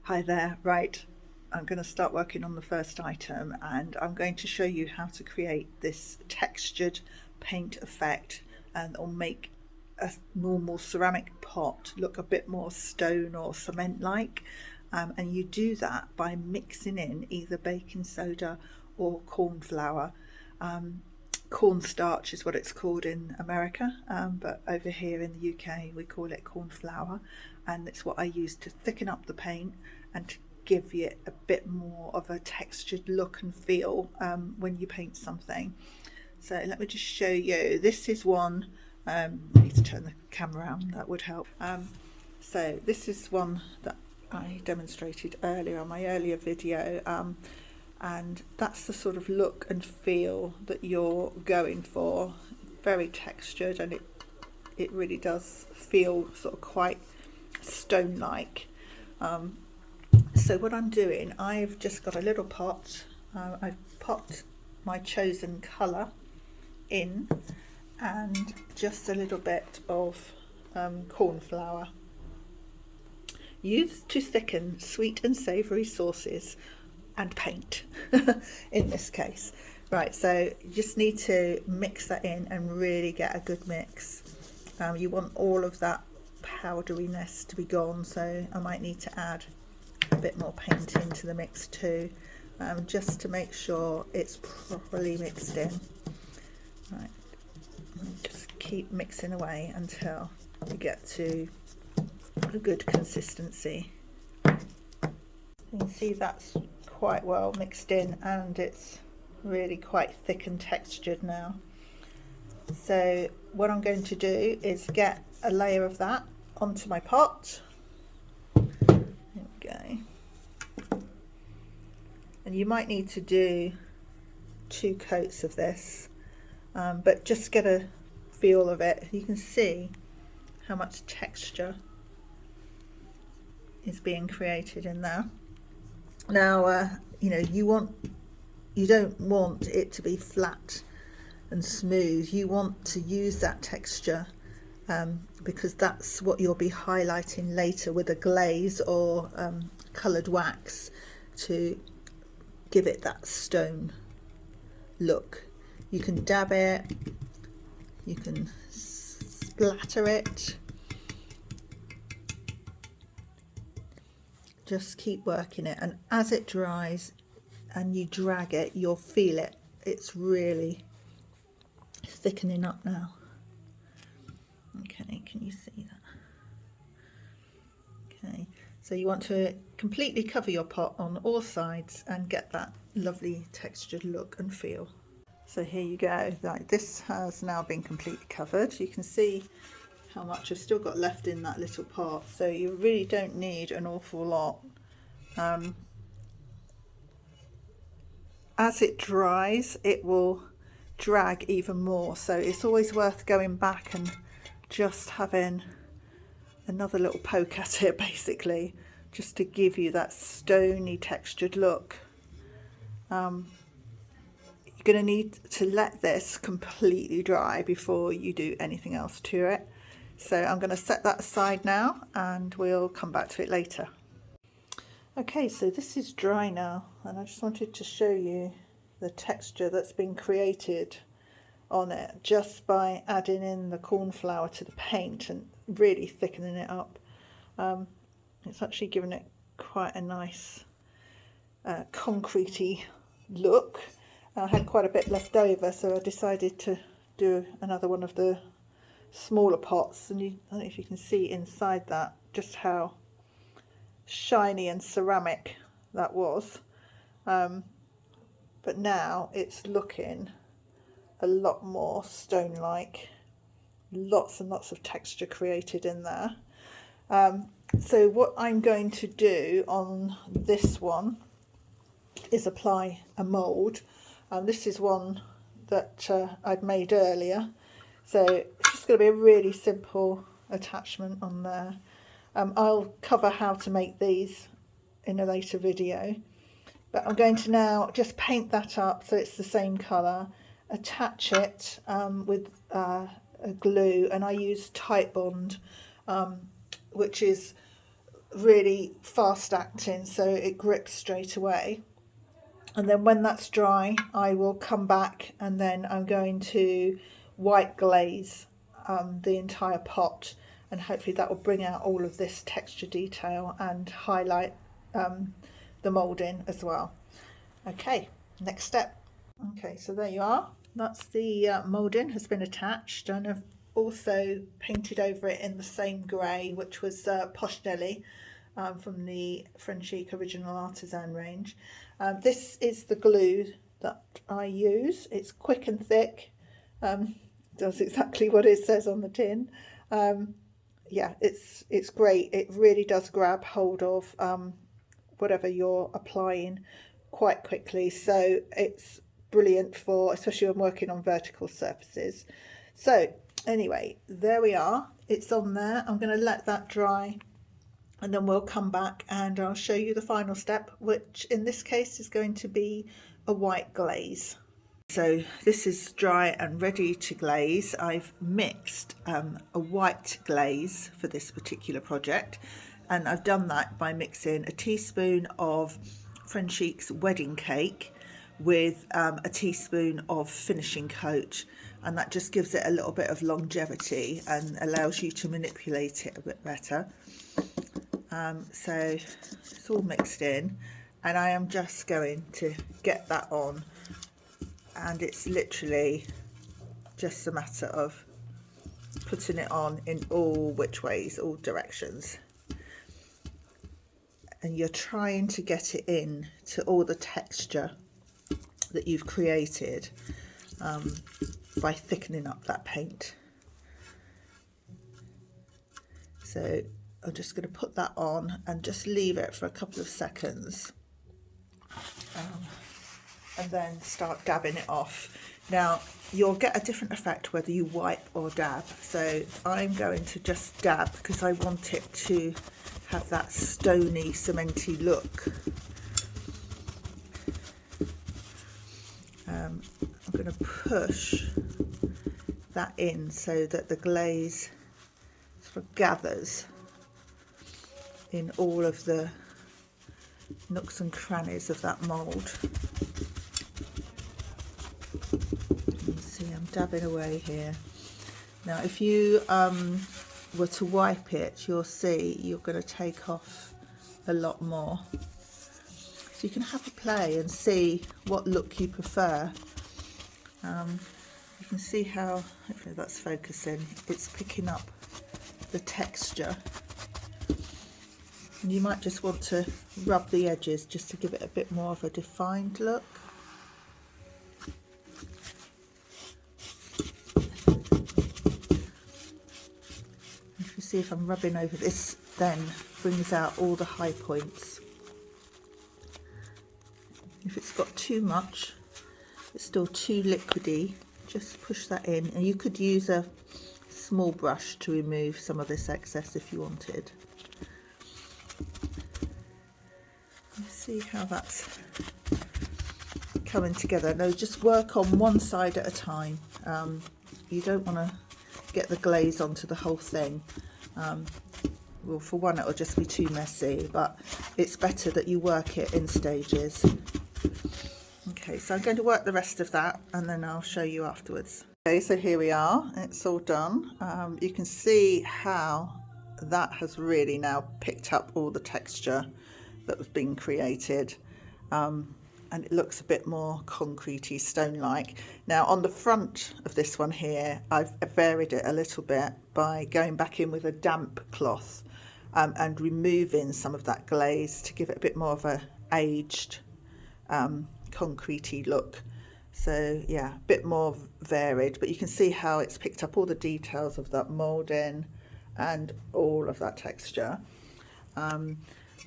Hi there, right, I'm going to start working on the first item and I'm going to show you how to create this textured paint effect, and it'll make a normal ceramic pot look a bit more stone or cement like, and you do that by mixing in either baking soda or corn flour. Cornstarch is what it's called in America, but over here in the UK we call it corn flour, and it's what I use to thicken up the paint and to give it a bit more of a textured look and feel when you paint something. So let me just show you. This is one, I need to turn the camera around, that would help. So this is one that I demonstrated earlier on my earlier video, and that's the sort of look and feel that you're going for. Very textured, and it really does feel sort of quite stone like. So what I'm doing, I've just got a little pot. I've popped my chosen colour in and just a little bit of corn flour, used to thicken sweet and savoury sauces and paint in this case. Right, so you just need to mix that in and really get a good mix. You want all of that powderiness to be gone, so I might need to add a bit more paint into the mix too, just to make sure it's properly mixed in. Right, just keep mixing away until you get to a good consistency. You can see that's quite well mixed in and it's really quite thick and textured now. So what I'm going to do is get a layer of that onto my pot. There we go. And you might need to do 2 coats of this, but just get a feel of it. You can see how much texture is being created in there. Now, you know, you don't want it to be flat and smooth. You want to use that texture because that's what you'll be highlighting later with a glaze or coloured wax to give it that stone look. You can dab it, you can splatter it. Just keep working it, and as it dries and you drag it, you'll feel it. It's really thickening up now. Okay, can you see that? Okay, so you want to completely cover your pot on all sides and get that lovely textured look and feel. So here you go. Like, this has now been completely covered. You can see how much I've still got left in that little pot, so you really don't need an awful lot. As it dries, it will drag even more, so it's always worth going back and just having another little poke at it, basically, just to give you that stony textured look. You're going to need to let this completely dry before you do anything else to it. So I'm going to set that aside now and we'll come back to it later. Okay, so this is dry now, and I just wanted to show you the texture that's been created on it just by adding in the corn flour to the paint and really thickening it up. It's actually given it quite a nice concretey look. I had quite a bit left over, so I decided to do another one of the smaller pots, and I don't know if you can see inside that just how shiny and ceramic that was, but now it's looking a lot more stone like. Lots and lots of texture created in there. So what I'm going to do on this one is apply a mould. This is one that I'd made earlier, so it's just going to be a really simple attachment on there. I'll cover how to make these in a later video, but I'm going to now just paint that up so it's the same colour, attach it with a glue, and I use Titebond, which is really fast acting, so it grips straight away. And then when that's dry, I will come back and then I'm going to white glaze the entire pot, and hopefully that will bring out all of this texture detail and highlight the moulding as well. Okay, next step. Okay, so there you are. That's the moulding has been attached, and I've also painted over it in the same grey, which was Posh Deli from the Frenchic Original Artisan range. This is the glue that I use. It's quick and thick, does exactly what it says on the tin. Yeah, it's great. It really does grab hold of whatever you're applying quite quickly, so it's brilliant for, especially when working on vertical surfaces. So anyway, there we are, it's on there. I'm going to let that dry and then we'll come back and I'll show you the final step, which in this case is going to be a white glaze. So this is dry and ready to glaze. I've mixed a white glaze for this particular project, and I've done that by mixing a teaspoon of Frenchic's wedding cake with a teaspoon of finishing coat, and that just gives it a little bit of longevity and allows you to manipulate it a bit better. So it's all mixed in, and I am just going to get that on, and it's literally just a matter of putting it on in all which ways, all directions, and you're trying to get it in to all the texture that you've created by thickening up that paint. So I'm just going to put that on and just leave it for a couple of seconds and then start dabbing it off. Now you'll get a different effect whether you wipe or dab, so I'm going to just dab because I want it to have that stony, cementy look. I'm going to push that in so that the glaze sort of gathers in all of the nooks and crannies of that mould. You can see I'm dabbing away here. Now if you were to wipe it, you'll see you're going to take off a lot more. So you can have a play and see what look you prefer. You can see how, hopefully that's focusing, it's picking up the texture. And you might just want to rub the edges just to give it a bit more of a defined look. If you see, if I'm rubbing over this, then brings out all the high points. If it's got too much, it's still too liquidy, just push that in, and you could use a small brush to remove some of this excess if you wanted. You see how that's coming together. Now just work on one side at a time. You don't want to get the glaze onto the whole thing. Well, for one, it'll just be too messy, but it's better that you work it in stages. Okay, so I'm going to work the rest of that and then I'll show you afterwards. Okay, so here we are, it's all done. You can see how that has really now picked up all the texture that was being created, and it looks a bit more concretey, stone-like. Now on the front of this one here, I've varied it a little bit by going back in with a damp cloth and removing some of that glaze to give it a bit more of a aged concretey look. So yeah, a bit more varied, but you can see how it's picked up all the details of that moulding and all of that texture.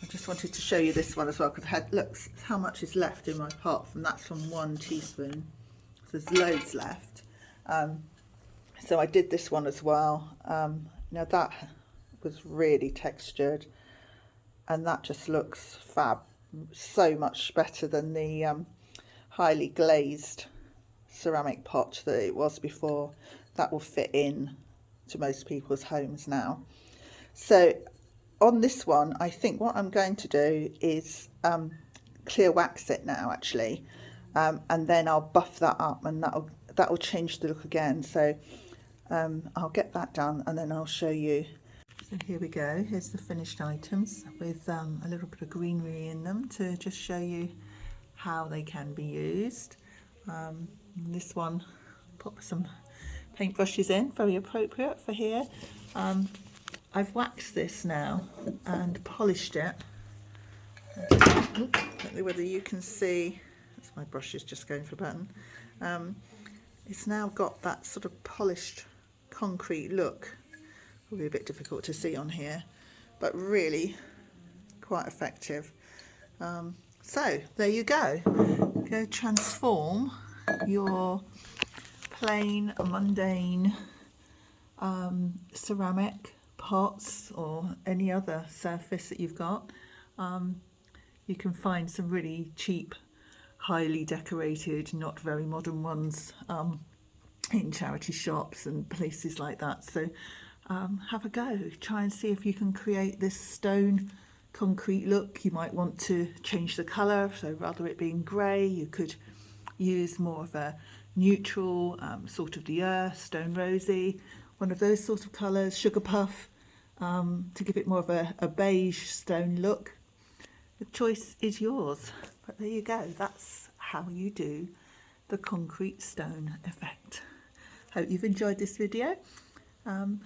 I just wanted to show you this one as well, because look how much is left in my pot, and that's from 1 teaspoon. So there's loads left. So I did this one as well. Now that was really textured, and that just looks fab, so much better than the highly glazed ceramic pot that it was before. That will fit in to most people's homes now. So on this one, I think what I'm going to do is clear wax it now actually, and then I'll buff that up, and that'll change the look again. So I'll get that done and then I'll show you. So here we go, here's the finished items with a little bit of greenery in them to just show you how they can be used. This one, put some paintbrushes in, very appropriate for here. I've waxed this now and polished it. I don't know whether you can see, that's my brush is just going for a button. It's now got that sort of polished concrete look. Probably a bit difficult to see on here, but really quite effective. So there you go. Go transform your plain, mundane ceramic pots or any other surface that you've got. You can find some really cheap, highly decorated, not very modern ones in charity shops and places like that. So have a go, try and see if you can create this stone concrete look. You might want to change the colour, so rather it being grey, you could use more of a neutral sort of the earth, stone rosy, one of those sort of colours, sugar puff, to give it more of a beige stone look. The choice is yours, but there you go, that's how you do the concrete stone effect. Hope you've enjoyed this video, and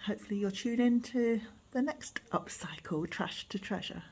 hopefully you'll tune in to the next upcycle Trash to Treasure.